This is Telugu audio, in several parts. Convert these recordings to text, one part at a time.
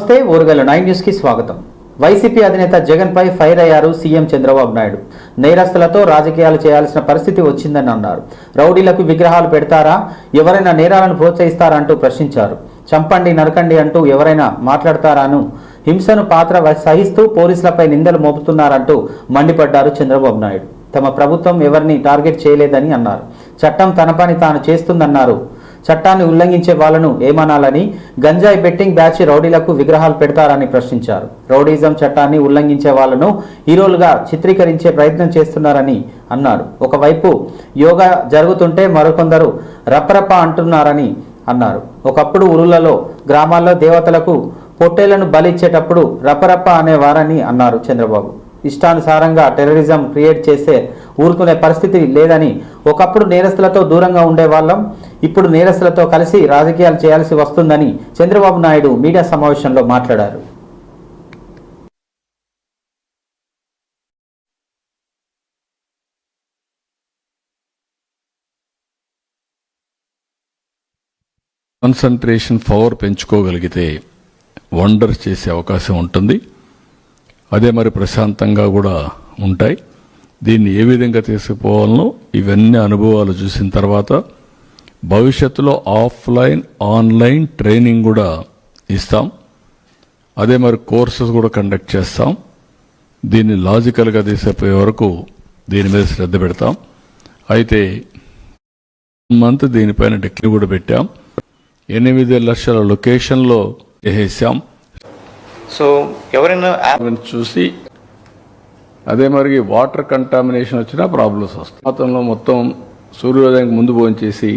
నమస్తే ఓరుగల్లు 9 న్యూస్ కి స్వాగతం. వైసీపీ అధినేత జగన్ పై ఫైర్ అయ్యారు సీఎం చంద్రబాబు నాయుడు. నేరస్తులతో రాజకీయాలు చేయాల్సిన పరిస్థితి వచ్చిందని అన్నారు. రౌడీలకు విగ్రహాలు పెడతారా, ఎవరైనా నేరాలను ప్రోత్సహిస్తారా అంటూ ప్రశ్నించారు. చంపండి నరకండి అంటూ ఎవరైనా మాట్లాడతారాను హింసను పాత్ర సహిస్తూ పోలీసులపై నిందలు మోపుతున్నారంటూ మండిపడ్డారు చంద్రబాబు నాయుడు. తమ ప్రభుత్వం ఎవరిని టార్గెట్ చేయలేదని అన్నారు. చట్టం తన పని తాను చేస్తుందన్నారు. చట్టాన్ని ఉల్లంఘించే వాళ్లను ఏమనాలని, గంజాయి బెట్టింగ్ బ్యాచ్ రౌడీలకు విగ్రహాలు పెడతారని ప్రశ్నించారు. రౌడీజం చట్టాన్ని ఉల్లంఘించే వాళ్లను హీరోలుగా చిత్రీకరించే ప్రయత్నం చేస్తున్నారని అన్నారు. ఒకవైపు యోగా జరుగుతుంటే మరికొందరు రప్పరప్ప అంటున్నారని అన్నారు. ఒకప్పుడు ఊరులలో గ్రామాల్లో దేవతలకు పొట్టేళ్లను బలిచ్చేటప్పుడు రప్పరప్ప అనేవారని అన్నారు చంద్రబాబు. ఇష్టానుసారంగా టెర్రరిజం క్రియేట్ చేస్తే ఊరుకునే పరిస్థితి లేదని, ఒకప్పుడు నేరస్తులతో దూరంగా ఉండేవాళ్ళం, ఇప్పుడు నేరస్తులతో కలిసి రాజకీయాలు చేయాల్సి వస్తుందని చంద్రబాబు నాయుడు మీడియా సమావేశంలో మాట్లాడారు. కాన్సంట్రేషన్ పవర్ పెంచుకోగలిగితే వండర్ చేసే అవకాశం ఉంటుంది. అదే మరి ప్రశాంతంగా కూడా ఉంటాయి. దీన్ని ఏ విధంగా తీసుకుపోవాలనో ఇవన్నీ అనుభవాలు చూసిన తర్వాత భవిష్యత్తులో ఆఫ్లైన్ ఆన్లైన్ ట్రైనింగ్ కూడా ఇస్తాం. అదే మరి కోర్సెస్ కూడా కండక్ట్ చేస్తాం. దీన్ని లాజికల్గా తీసుకుపోయే వరకు దీని మీద శ్రద్ధ పెడతాం. అయితే మంత్ దీనిపైన డిక్లీ కూడా పెట్టాం. 8 లక్షల లొకేషన్లో వేసాం. సో ఎవరైనా చూసి అదే మరి వాటర్ కంటామినేషన్ వచ్చినా ప్రాబ్లమ్స్ వస్తాయి. గతంలో మొత్తం సూర్యోదయానికి ముందు భోంచేసి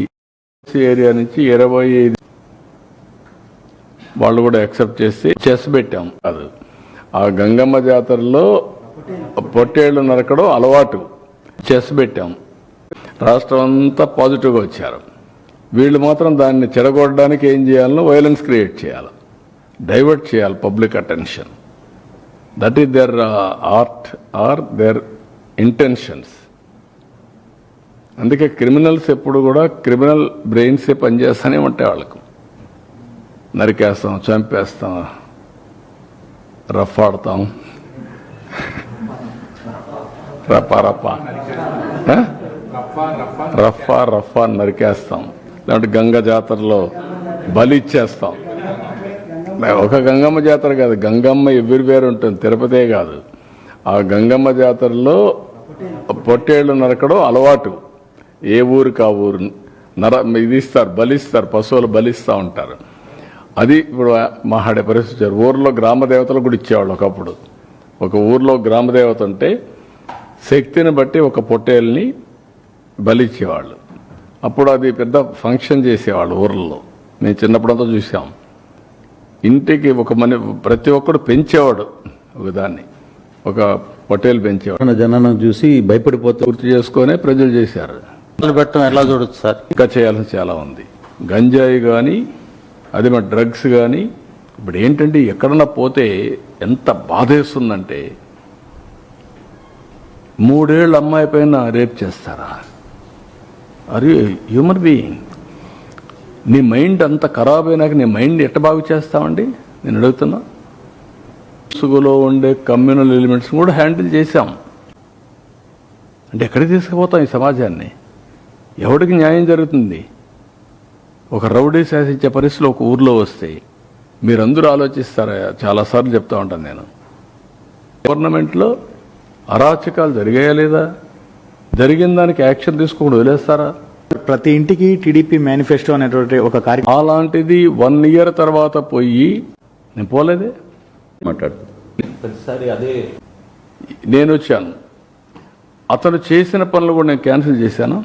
ఏరియా నుంచి 25 వాళ్ళు కూడా యాక్సెప్ట్ చేసి చెస్ పెట్టాం. అది ఆ గంగమ్మ జాతరలో పొట్టేళ్లు నరకడం అలవాటు, చెస్ పెట్టాం. రాష్ట్రం అంతా పాజిటివ్గా వచ్చారు. వీళ్ళు మాత్రం దాన్ని చెడగొట్టడానికి ఏం చేయాలనో వైలెన్స్ క్రియేట్ చేయాలి, డైవర్ట్ చేయాలి public attention. That is their art or their intentions. అందుకే క్రిమినల్స్ ఎప్పుడు కూడా క్రిమినల్ బ్రెయిన్సే పనిచేస్తూనే ఉంటాయి. వాళ్ళకు నరికేస్తాం, చంపేస్తాం, రఫ్ ఆడతాం, రఫా నరికేస్తాం. లేదంటే గంగ జాతరలో బలి ఇచ్చేస్తాం. ఒక గంగమ్మ జాతర కాదు, గంగమ్మ ఎవ్రీవేర్ ఉంటుంది, తిరుపతే కాదు. ఆ గంగమ్మ జాతరలో పొట్టేళ్లు నరకడం అలవాటు. ఏ ఊరికి ఆ ఊరు ఇది ఇస్తారు, బలిస్తారు, పశువులు బలిస్తూ ఉంటారు. అది ఇప్పుడు మాట్లాడే పరిస్థితి. ఊర్లో గ్రామ దేవతలు కూడా ఇచ్చేవాళ్ళు. ఒకప్పుడు ఒక ఊర్లో గ్రామ దేవత ఉంటే శక్తిని బట్టి ఒక పొట్టేల్ని బలిచ్చేవాళ్ళు. అప్పుడు అది పెద్ద ఫంక్షన్ చేసేవాళ్ళు ఊర్లలో. మేము చిన్నప్పుడంతా చూసాం. ఇంటికి ఒక ప్రతి ఒక్కడు పెంచేవాడు ఒకదాన్ని, ఒక పొట్టేలు పెంచేవాడు. జనాన్ని చూసి భయపడిపోతే పూర్తి చేసుకునే ప్రజలు చేశారు. పెట్టడం ఎలా చూడొచ్చు సార్? ఇంకా చేయాల్సిన చాలా ఉంది. గంజాయి కానీ అది మన డ్రగ్స్ కానీ ఇప్పుడు ఏంటంటే ఎక్కడన్నా పోతే ఎంత బాధేస్తుందంటే 3 ఏళ్ళ అమ్మాయి పైన రేప్ చేస్తారా? అరే హ్యూమన్ బీయింగ్, నీ మైండ్ అంత ఖరాబ్ అయినాక నీ మైండ్ ఎట్ట బాగు చేస్తామండి నేను అడుగుతున్నా. ముసుగులో ఉండే కమ్యూనల్ ఎలిమెంట్స్ కూడా హ్యాండిల్ చేశాం. అంటే ఎక్కడికి తీసుకుపోతాం ఈ సమాజాన్ని? ఎవరికి న్యాయం జరుగుతుంది? ఒక రౌడీ శాసించే పరిస్థితులు ఒక ఊర్లో వస్తే మీరందరూ ఆలోచిస్తారా? చాలాసార్లు చెప్తా ఉంటాను నేను. గవర్నమెంట్లో అరాచకాలు జరిగాయా లేదా? జరిగిన దానికి యాక్షన్ తీసుకోకుండా వదిలేస్తారా? ప్రతి ఇంటికి టీడీపీ మేనిఫెస్టో అనేటువంటి ఒక కార్యక్రమం, అలాంటిది 1 ఇయర్ తర్వాత పోయి నేను పోలేదే ప్రతిసారి అదే. నేను వచ్చాను, అతను చేసిన పనులు కూడా నేను క్యాన్సిల్ చేశాను.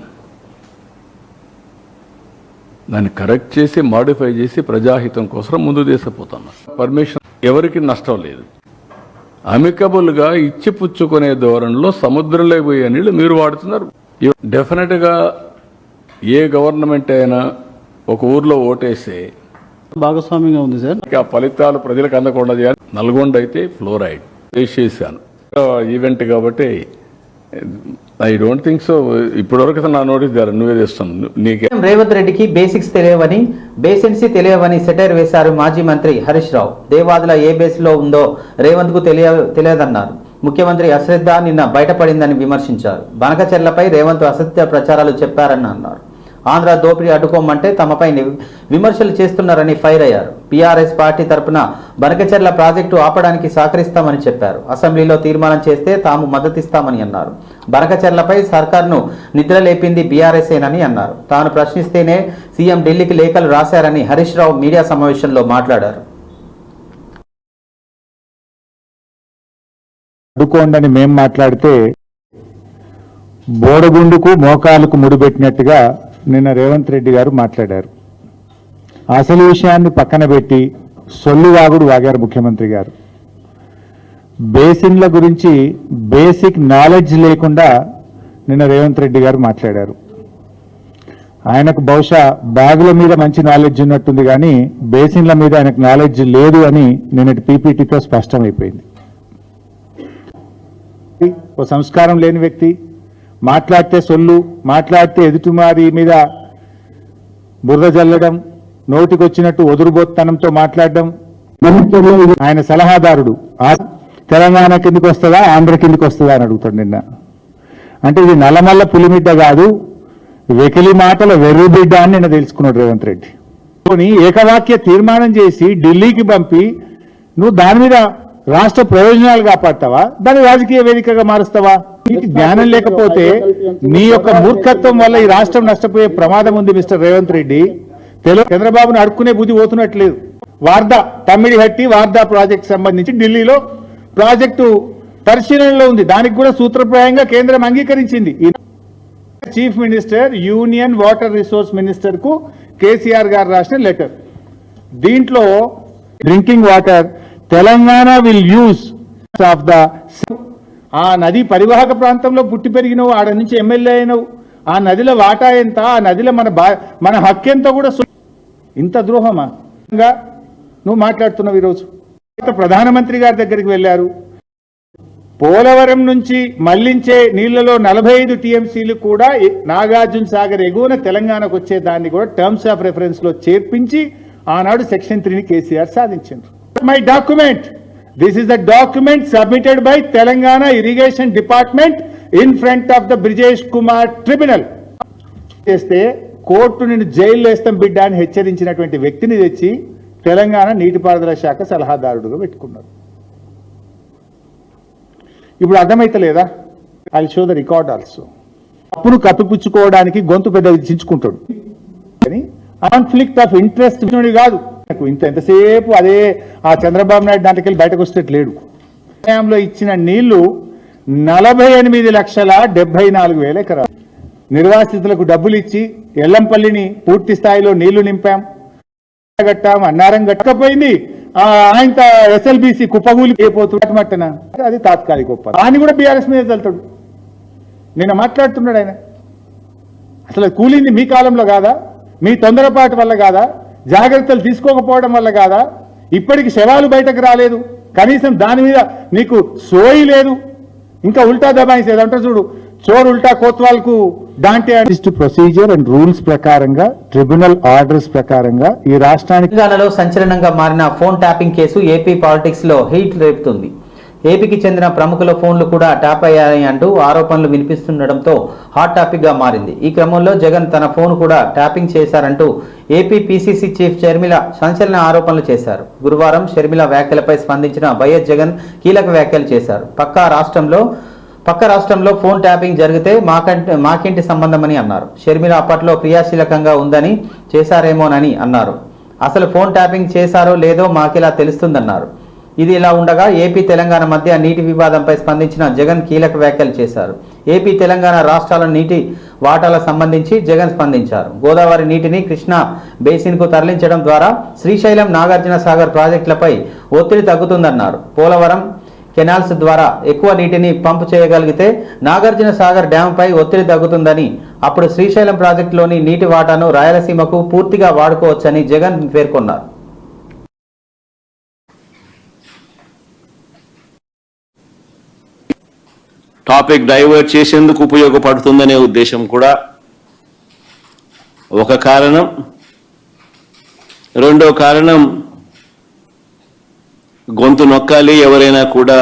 దాన్ని కరెక్ట్ చేసి మాడిఫై చేసి ప్రజాహితం కోసం ముందు తీసుకుపోతున్నా. పర్మిషన్ ఎవరికి నష్టం లేదు. అమికబుల్గా ఇచ్చి పుచ్చుకునే ధోరణిలో సముద్రంలో పోయే నీళ్ళు మీరు వాడుతున్నారు. డెఫినెట్గా ఏ గవర్నమెంట్ అయినా ఒక ఊర్లో ఓటేస్తే భాగస్వామ్యంగా ఉంది సార్. ఆ ఫలితాలు ప్రజలకు అందకుండా చేయాలి. నల్గొండ అయితే ఫ్లోరైడ్ చేశాను ఈవెంట్ కాబట్టి ఐ డోంట్ థింక్ సో. ఇప్పటివరకు నా నోటీస్ ద్వారా నువ్వే తెస్తాను నీకే. రేవంత్ రెడ్డికి బేసిక్స్ తెలియవని, బేసెన్సీ తెలియవని సెటైర్ వేశారు మాజీ మంత్రి హరీష్ రావు. దేవాదుల ఏ బేస్లో ఉందో రేవంత్కు తెలియదన్నారు. ముఖ్యమంత్రి అశ్రద్ధ నిన్న బయటపడిందని విమర్శించారు. బనకచెర్లపై రేవంత్ అసత్య ప్రచారాలు చెప్పారని అన్నారు. ఆంధ్ర దోపిడీ అడ్డుకోమంటే తమపై విమర్శలు చేస్తున్నారని ఫైర్ అయ్యారు. పీఆర్ఎస్ పార్టీ తరపున బనకచెర్ల ప్రాజెక్టు ఆపడానికి సహకరిస్తామని చెప్పారు. అసెంబ్లీలో తీర్మానం చేస్తే తాము మద్దతిస్తామని అన్నారు. బనకచెర్లపై సర్కార్ను నిద్రలేపింది బీఆర్ఎస్ఏనని అన్నారు. తాను ప్రశ్నిస్తేనే సీఎం ఢిల్లీకి లేఖలు రాశారని హరీష్ రావు మీడియా సమావేశంలో మాట్లాడారు. అడ్డుకోండని మేం మాట్లాడితే బోడగుండుకు మోకాలకు ముడిపెట్టినట్టుగా నిన్న రేవంత్ రెడ్డి గారు మాట్లాడారు. అసలు విషయాన్ని పక్కన పెట్టి సొల్లువాగుడు వాగారు ముఖ్యమంత్రి గారు. బేసిన్ల గురించి బేసిక్ నాలెడ్జ్ లేకుండా నిన్న రేవంత్ రెడ్డి గారు మాట్లాడారు. ఆయనకు బహుశా బ్యాగుల మీద మంచి నాలెడ్జ్ ఉన్నట్టుంది, కానీ బేసిన్ల మీద ఆయనకు నాలెడ్జ్ లేదు అని నిన్నటి పీపీటీతో స్పష్టమైపోయింది. ఓ సంస్కారం లేని వ్యక్తి, మాట్లాడితే సొల్లు, మాట్లాడితే ఎదుటిమారి మీద బుర్ర జల్లడం, నోటికొచ్చినట్టు ఒదురుబోత్తనంతో మాట్లాడడం. ఆయన సలహాదారుడు తెలంగాణ కిందకి వస్తుందా ఆంధ్ర కిందకి వస్తుందా అని అడుగుతాడు నిన్న. అంటే ఇది నల్లమల్ల పులిమిడ్డ కాదు, వెకిలి మాటల వెర్రిబిడ్డ అని నిన్న తెలుసుకున్నాడు రేవంత్ రెడ్డి. ఏకవాక్య తీర్మానం చేసి ఢిల్లీకి పంపి నువ్వు దాని మీద రాష్ట్ర ప్రయోజనాలు కాపాడతావా, దాన్ని రాజకీయ వేదికగా మారుస్తావా? నీకు జ్ఞానం లేకపోతే నీ యొక్క మూర్ఖత్వం వల్ల ఈ రాష్ట్రం నష్టపోయే ప్రమాదం ఉంది మిస్టర్ రేవంత్ రెడ్డి. చంద్రబాబును అడుక్కునే బుద్ధి పోతున్నట్లేదు. వార్దా తమ్మిడిహట్టి వార్దా ప్రాజెక్ట్ సంబంధించి ఢిల్లీలో ప్రాజెక్టు పరిశీలనలో ఉంది. దానికి కూడా సూత్రప్రాయంగా కేంద్రం అంగీకరించింది. Chief minister union water resource minister కు కేసీఆర్ గారు రాసిన లెటర్. దీంట్లో drinking water Telangana will use of the, ఆ నది పరివాహక ప్రాంతంలో పుట్టి పెరిగినవు, ఆడ నుంచి ఎమ్మెల్యే అయినవు, ఆ నదిలో వాటా ఎంత, ఆ నదిలో మన హక్కు ఎంత కూడా. ఇంత ద్రోహమా నువ్వు మాట్లాడుతున్నావు? ఈరోజు ప్రధానమంత్రి గారి దగ్గరికి వెళ్ళారు. పోలవరం నుంచి మళ్లించే నీళ్లలో 45 టీఎంసీలు కూడా నాగార్జున సాగర్ ఎగువన తెలంగాణకు వచ్చే దాన్ని కూడా టర్మ్స్ ఆఫ్ రెఫరెన్స్ లో చేర్పించి ఆనాడు సెక్షన్ 3ని కేసీఆర్ సాధించారు. My document, this is the document submitted by Telangana irrigation department in front of the Brijesh Kumar tribunal. చేస్తే కోర్టు నిన్ను జైల్లో వేస్తాం బిడ్డ అని హెచ్చరించినటువంటి వ్యక్తిని తెచ్చి తెలంగాణ నీటిపారుదల శాఖ సలహాదారుడుగా పెట్టుకున్నారు. ఇప్పుడు అర్థమైతలేదా? I show the record also. అప్పుడు కప్పిపుచ్చుకోవడానికి గొంతు పెద్ద చించుకుంటాడు, కానీ కాన్ఫ్లిక్ట్ ఆఫ్ ఇంట్రెస్ట్ కాదు. ఎంతసేపు అదే ఆ చంద్రబాబు నాయుడు దాంట్లోకి బయటకు వస్తేట్లేడు. లో ఇచ్చిన నీళ్లు 48,74,000 ఎకరాలు. నిర్వాసితులకు డబ్బులు ఇచ్చి ఎల్లంపల్లిని పూర్తి స్థాయిలో నీళ్లు నింపాం, కట్టాం, అన్నారం కట్టకపోయింది. ఆయన ఎస్ఎల్బిసి కుప్పగూలి అయిపోతున్నట్టన అది తాత్కాలిక ఒప్పందం. ఆయన కూడా బీఆర్ఎస్ మీద వెళ్తాడు. నిన్న మాట్లాడుతున్నాడు ఆయన. అసలు కూలింది మీ కాలంలో కాదా? మీ తొందరపాటు వల్ల కాదా? జాగ్రత్తలు తీసుకోకపోవడం వల్ల కాదా? ఇప్పటికి శవాలు బయటకు రాలేదు, కనీసం దాని మీద నీకు సోయి లేదు. ఇంకా ఉల్టా దబాయిసేది అంటే చూడు, చోరు ఉల్టా కోత్వాల్కు డాంటే. ప్రొసీజర్ అండ్ రూల్స్ ప్రకారంగా, ట్రిబ్యునల్ ఆర్డర్స్ ప్రకారంగా ఈ రాష్ట్రానికి తెలంగాణలో సంచలనంగా మారిన phone tapping case AP politics లో హీట్ రేపుతుంది. ఏపీకి చెందిన ప్రముఖుల ఫోన్లు కూడా ట్యాప్ అయ్యాయని అంటూ ఆరోపణలు వినిపిస్తుండటంతో హాట్ టాపిక్ గా మారింది. ఈ క్రమంలో జగన్ తన ఫోన్ కూడా ట్యాపింగ్ చేశారంటూ ఏపీ పీసీసీ చీఫ్ షర్మిల సంచలన ఆరోపణలు చేశారు. గురువారం షర్మిల వ్యాఖ్యలపై స్పందించిన వైఎస్ జగన్ కీలక వ్యాఖ్యలు చేశారు. పక్క రాష్ట్రంలో ఫోన్ ట్యాపింగ్ జరిగితే మాకేంటి సంబంధమని అన్నారు. షర్మిల అప్పట్లో క్రియాశీలకంగా ఉందని చేశారేమోనని అన్నారు. అసలు ఫోన్ ట్యాపింగ్ చేశారో లేదో మాకిలా తెలుస్తుందన్నారు. ఇది ఇలా ఉండగా ఏపీ తెలంగాణ మధ్య నీటి వివాదంపై స్పందించిన జగన్ కీలక వ్యాఖ్యలు చేశారు. ఏపీ తెలంగాణ రాష్ట్రాల నీటి వాటాలకు సంబంధించి జగన్ స్పందించారు. గోదావరి నీటిని కృష్ణా బేసిన్కు తరలించడం ద్వారా శ్రీశైలం, నాగార్జున సాగర్ ప్రాజెక్టులపై ఒత్తిడి తగ్గుతుందన్నారు. పోలవరం కెనాల్స్ ద్వారా ఎక్కువ నీటిని పంపు చేయగలిగితే నాగార్జున సాగర్ డ్యాంపై ఒత్తిడి తగ్గుతుందని, అప్పుడు శ్రీశైలం ప్రాజెక్టులోని నీటి వాటాను రాయలసీమకు పూర్తిగా వాడుకోవచ్చని జగన్ పేర్కొన్నారు. టాపిక్ డైవర్ట్ చేసేందుకు ఉపయోగపడుతుందనే ఉద్దేశం కూడా ఒక కారణం. రెండో కారణం, గొంతు నొక్కాలి ఎవరైనా కూడా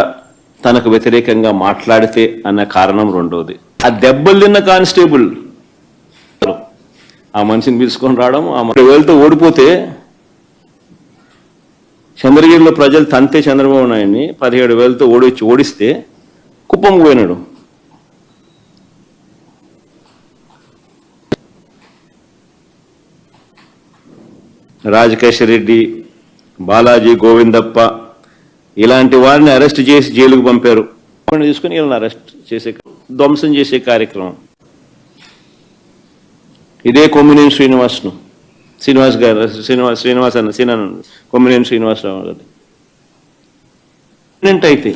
తనకు వ్యతిరేకంగా మాట్లాడితే అన్న కారణం రెండోది. ఆ దెబ్బలు తిన్న కానిస్టేబుల్ ఆ మనిషిని పిలుచుకొని రావడం, ఆ వేలతో ఓడిపోతే చంద్రగిరిలో ప్రజలు తంతే చంద్రబాబు నాయుడిని 17,000తో ఓడిస్తే కుప్పం పోయినాడు. రాజకేశ్వర రెడ్డి, బాలాజీ, గోవిందప్ప ఇలాంటి వారిని అరెస్ట్ చేసి జైలుకు పంపారు. తీసుకుని వీళ్ళని అరెస్ట్ చేసే, ధ్వంసం చేసే కార్యక్రమం. ఇదే కొమ్మినేని శ్రీనివాస్ గారు, కొమ్మినేని శ్రీనివాసరావు గారు అయితే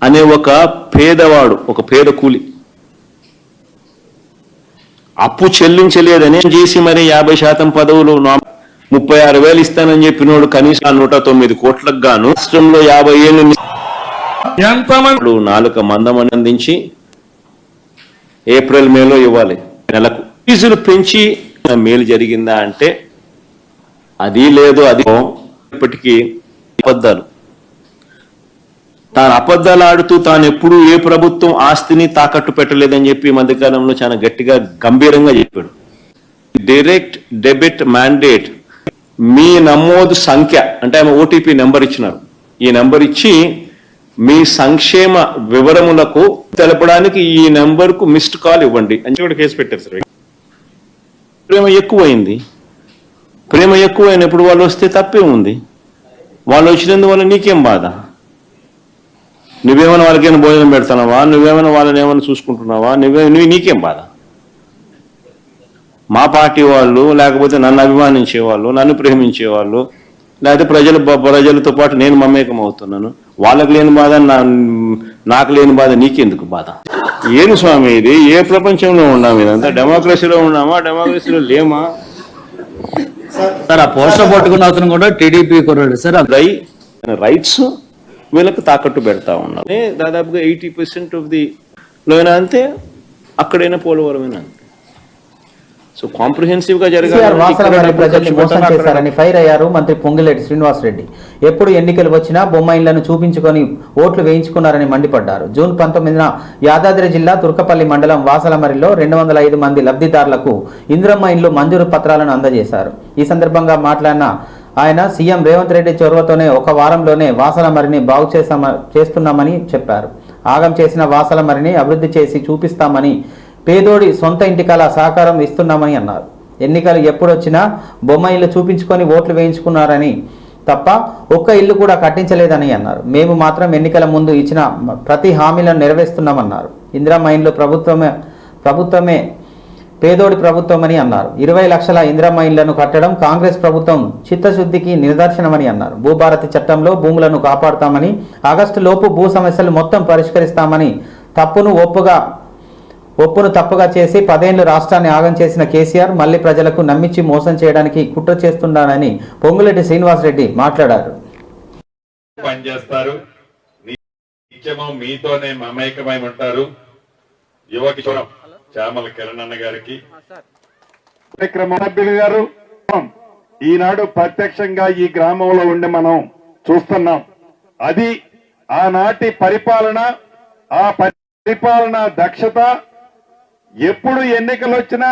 అనే ఒక పేదవాడు, ఒక పేద కూలి అప్పు చెల్లించలేదని చేసి మరి 50% పదవులు 36,000 ఇస్తానని చెప్పినోడు కనీసం 109 కోట్లకు గాను రాష్ట్రంలో 50 ఏళ్ళు నాలుక మందమని అందించి ఏప్రిల్ మేలో ఇవ్వాలి. నెలకు ఫీజులు పెంచి మేలు జరిగిందా అంటే అది లేదు. అది ఇప్పటికీ అబద్ధాలు. తాను అబద్ధాలు ఆడుతూ తాను ఎప్పుడూ ఏ ప్రభుత్వం ఆస్తిని తాకట్టు పెట్టలేదని చెప్పి ఈ మధ్యకాలంలో చాలా గట్టిగా గంభీరంగా చెప్పాడు. డైరెక్ట్ డెబిట్ మ్యాండేట్, మీ నమోదు సంఖ్య అంటే ఆమె ఓటీపీ నెంబర్ ఇచ్చినారు. ఈ నెంబర్ ఇచ్చి మీ సంక్షేమ వివరములకు తెలపడానికి ఈ నెంబర్కు మిస్డ్ కాల్ ఇవ్వండి అని కూడా కేసు పెట్టారు సార్. ప్రేమ ఎక్కువైనప్పుడు వాళ్ళు వస్తే తప్పే ఉంది. వాళ్ళు వచ్చినందువల్ల నీకేం బాధ? నువ్వేమైనా వాళ్ళకైనా భోజనం పెడతానవా? నువ్వేమైనా వాళ్ళని ఏమైనా చూసుకుంటున్నావా? నీకేం బాధ? మా పార్టీ వాళ్ళు, లేకపోతే నన్ను అభిమానించేవాళ్ళు, నన్ను ప్రేమించేవాళ్ళు, లేకపోతే ప్రజలతో పాటు నేను మమేకం అవుతున్నాను, వాళ్ళకు లేని బాధ నాకు లేని బాధ నీకెందుకు బాధ? ఏను స్వామి ఇది? ఏ ప్రపంచంలో ఉన్నాం? ఇదంతా డెమోక్రసీలో ఉన్నామా? డెమోక్రసీలో లేమా? సార్ ఆ పోస్టర్ పట్టుకున్న అతను కూడా టీడీపీ కొన్నాడు సార్. రైట్స్ వీళ్ళకి తాకట్టు పెడతా ఉన్నాం. దాదాపుగా 80% ఆఫ్ ది లోనా అంతే, అక్కడైనా పోలవరమైనా అంతే. సో కాంప్రిహెన్సివ్ గా ప్రజల్ని మోసం చేశారని ఫైర్ అయ్యారు మంత్రి పొంగిలేటి శ్రీనివాసరెడ్డి. ఎప్పుడు ఎన్నికలు వచ్చినా బొమ్మాయిలను చూపించుకొని ఓట్లు వేయించుకున్నారని మండిపడ్డారు. జూన్ 19న యాదాద్రి జిల్లా తుర్కపల్లి మండలం వాసలమరిలో 205 మంది లబ్ధిదారులకు ఇందిరమ్మ ఇండ్లు మంజూరు పత్రాలను అందజేశారు. ఈ సందర్భంగా మాట్లాడిన ఆయన సీఎం రేవంత్ రెడ్డి చొరవతోనే ఒక వారంలోనే వాసలమరిని బాగు చేస్తున్నామని చెప్పారు. ఆగం చేసిన వాసలమరిని అభివృద్ధి చేసి చూపిస్తామని, పేదోడి సొంత ఇంటికల సహకారం ఇస్తున్నామని అన్నారు. ఎన్నికలు ఎప్పుడొచ్చినా బొమ్మ ఇల్లు చూపించుకొని ఓట్లు వేయించుకున్నారని తప్ప ఒక్క ఇల్లు కూడా కట్టించలేదని అన్నారు. మేము మాత్రం ఎన్నికల ముందు ఇచ్చిన ప్రతి హామీలను నెరవేరుస్తున్నామన్నారు. ఇందిరమ్మ ఇండ్లు ప్రభుత్వమే పేదోడి ప్రభుత్వమని అన్నారు. 20 లక్షల ఇందిరమ్మ ఇళ్లను కట్టడం కాంగ్రెస్ ప్రభుత్వం చిత్తశుద్ధికి నిదర్శనమని అన్నారు. భూభారతి చట్టంలో భూములను కాపాడుతామని, ఆగస్టు లోపు భూ సమస్యలు మొత్తం పరిష్కరిస్తామని, ఒప్పును తప్పుగా చేసి 10 ఏళ్లు రాష్ట్రాన్ని ఆగం చేసిన కేసీఆర్ మళ్లీ ప్రజలకు నమ్మించి మోసం చేయడానికి కుట్ర చేస్తున్నాడని పొంగులేటి శ్రీనివాసరెడ్డి మాట్లాడారు. పనిచేస్తారు, నిత్యము మీతోనే మమేకమై ఉంటారు. యువ కిషోరం చామల కిరణ్ గారికి, సభ్యులు గారు ఈనాడు ప్రత్యక్షంగా ఈ గ్రామంలో ఉండి మనం చూస్తున్నాం. అది ఆనాటి పరిపాలన, ఆ పరిపాలన దక్షత. ఎప్పుడు ఎన్నికలు వచ్చినా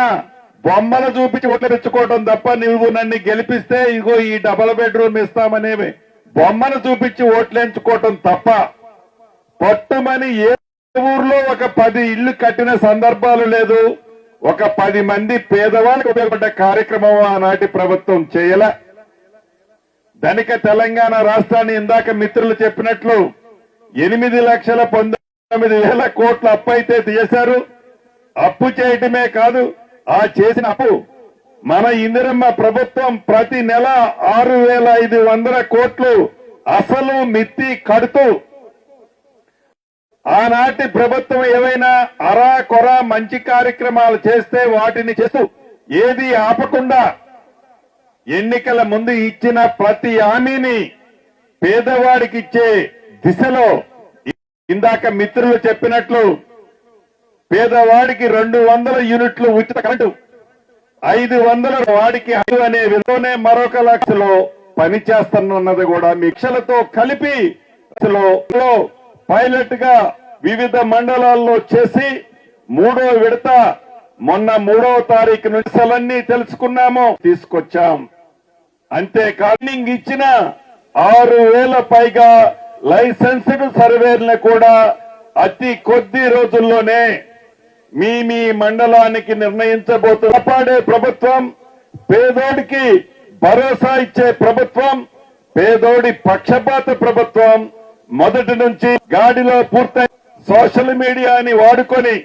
బొమ్మలు చూపించి ఓట్లు తెచ్చుకోవడం తప్ప, నువ్వు నన్ను గెలిపిస్తే ఇగో ఈ డబుల్ బెడ్రూమ్ ఇస్తామనేవి బొమ్మను చూపించి ఓట్లేంచుకోవటం తప్ప, పట్టుమని ఏ ఊర్లో ఒక 10 ఇళ్లు కట్టిన సందర్భాలు లేదు. ఒక 10 మంది పేదవాళ్ళకి ఉపయోగపడ్డ కార్యక్రమం ఆనాటి ప్రభుత్వం చేయలే. ధనిక తెలంగాణ రాష్ట్రాన్ని ఇందాక మిత్రులు చెప్పినట్లు 8,19,000 కోట్ల అప్పు అయితే చేశారు. అప్పు చేయటమే కాదు, ఆ చేసిన అప్పు మన ఇందిరమ్మ ప్రభుత్వం ప్రతి నెల 6,500 కోట్లు అసలు మిత్తి కడుతూ, ఆనాటి ప్రభుత్వం ఏవైనా అరా కొర మంచి కార్యక్రమాలు చేస్తే వాటిని చేస్తూ ఏది ఆపకుండా ఎన్నికల ముందు ఇచ్చిన ప్రతి హామీని పేదవాడికి ఇచ్చే దిశలో ఇందాక మిత్రులు చెప్పినట్లు పేదవాడికి 200 యూనిట్లు ఉచిత కరెంటు, 500 వాడికి 5 అనే విధంగానే మరొక లక్షలో పనిచేస్తున్నది కూడా మిక్షలతో కలిపి పైలట్ గా వివిధ మండలాల్లో చేసి 3వ విడత మొన్న 3వ తారీఖు నుంచి తెలుసుకున్నాము, తీసుకొచ్చాం. అంతేకాదు ఇచ్చిన 6,000 పైగా లైసెన్స్డ్ సర్వేర్లను కూడా అతి కొద్ది రోజుల్లోనే మీ మండలానికి నిర్ణయించబోతున్న కాపాడే ప్రభుత్వం, పేదోడికి భరోసా ఇచ్చే ప్రభుత్వం, పేదోడి పక్షపాత ప్రభుత్వం మొదటి నుంచి గాడిలో పూర్తయి సోషల్ మీడియాని వాడుకొని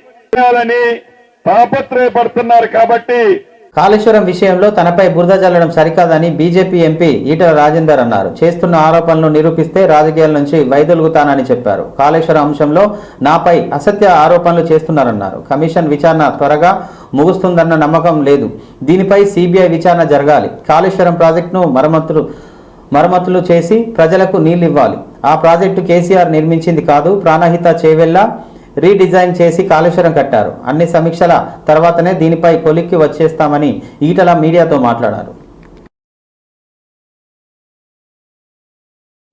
తాపత్రయపడుతున్నారు. కాబట్టి కాళేశ్వరం విషయంలో తనపై బురద జల్లడం సరికాదని బీజేపీ ఎంపీ ఈటల రాజేందర్ అన్నారు. చేస్తున్న ఆరోపణలు నిరూపిస్తే రాజకీయాల నుంచి వైదొలుగుతానని చెప్పారు. కాళేశ్వరం అంశంలో నాపై అసత్య ఆరోపణలు చేస్తున్నారన్నారు. కమిషన్ విచారణ త్వరగా ముగుస్తుందన్న నమ్మకం లేదు. దీనిపై సిబిఐ విచారణ జరగాలి. కాళేశ్వరం ప్రాజెక్టును మరమ్మతులు చేసి ప్రజలకు నీళ్లు ఇవ్వాలి. ఆ ప్రాజెక్టు కేసీఆర్ నిర్మించింది కాదు. ప్రాణహిత చేవెళ్ల రీడిజైన్ చేసి కాళేశ్వరం కట్టారు. అన్ని సమీక్షల తర్వాతనే దీనిపై కొలిక్కి వచ్చేస్తామని ఈటల మీడియాతో మాట్లాడారు.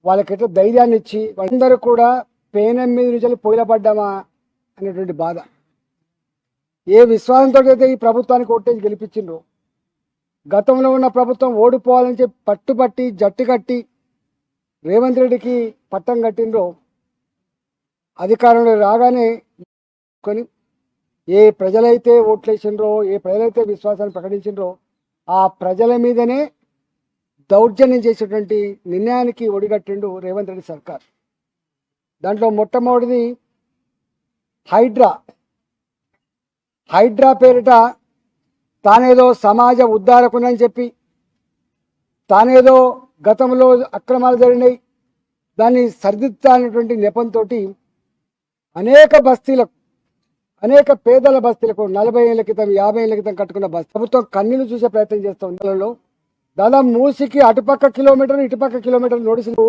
వాళ్ళకైతే ధైర్యాన్ని ఇచ్చి అందరూ కూడా పేనం మీద నుంచి పోయిలపడ్డామా అనేటువంటి బాధ, ఏ విశ్వాసంతో అయితే ఈ ప్రభుత్వానికి ఓటేసి గెలిపించిండ్రో, గతంలో ఉన్న ప్రభుత్వం ఓడిపోవాలని చెప్పి పట్టుబట్టి జట్టు కట్టి రేవంత్ రెడ్డికి పట్టం కట్టిండ్రో, అధికారంలో రాగానే కొని ఏ ప్రజలైతే ఓట్లేసిండ్రో, ఏ ప్రజలైతే విశ్వాసాన్ని ప్రకటించిండ్రో ఆ ప్రజల మీదనే దౌర్జన్యం చేసేటువంటి నిర్ణయానికి ఒడిగట్టిండు రేవంత్ రెడ్డి సర్కార్. దాంట్లో మొట్టమొదటిది హైడ్రా పేరిట తానేదో సమాజ ఉద్ధారకునని చెప్పి, తానేదో గతంలో అక్రమాలు జరిగినాయి దాన్ని సరిదిద్దానటువంటి నెపంతో అనేక బస్తీలకు, అనేక పేదల బస్తీలకు 40 ఏళ్ల క్రితం 50 ఏళ్ల క్రితం కట్టుకున్న బస్తీ ప్రభుత్వం కన్నీళ్లు చూసే ప్రయత్నం చేస్తూ ఉండాలలో దాదాపు మూసికి అటుపక్క కిలోమీటర్ ఇటుపక్క కిలోమీటర్ నోటీసులు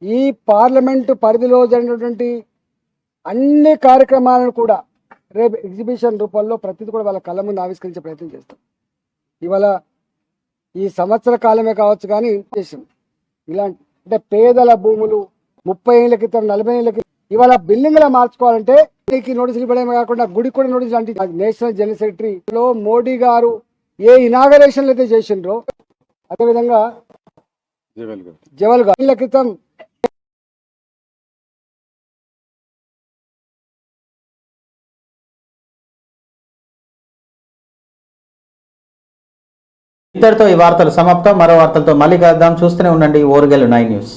ఈ పార్లమెంటు పరిధిలో జరిగినటువంటి అన్ని కార్యక్రమాలను కూడా రేపు ఎగ్జిబిషన్ రూపంలో ప్రతిదీ కూడా వాళ్ళ కళ్ళ ముందు ఆవిష్కరించే ప్రయత్నం చేస్తాం. ఇవాళ ఈ సంవత్సర కాలమే కావచ్చు కానీ ఇలాంటి అంటే పేదల భూములు 30 ఏళ్ల క్రితం 40 ఏళ్ల క్రితం ఇవాళ బిల్డింగ్లా మార్చుకోవాలంటే నోటీసులు ఇవ్వడమే కాకుండా గుడి కూడా నోటీసులు అంటే నేషనల్ జనరల్ సెక్రటరీలో మోడీ గారు ఏ ఇనాగరేషన్లు అయితే చేసిండ్రో అదేవిధంగా జవల్ గారు క్రితం ఇంతటితో ఈ వార్తలు సమాప్తం. మరో వార్తలతో మళ్ళీ కలుద్దాం. చూస్తూనే ఉండండి ఓరుగల్లు 9 న్యూస్.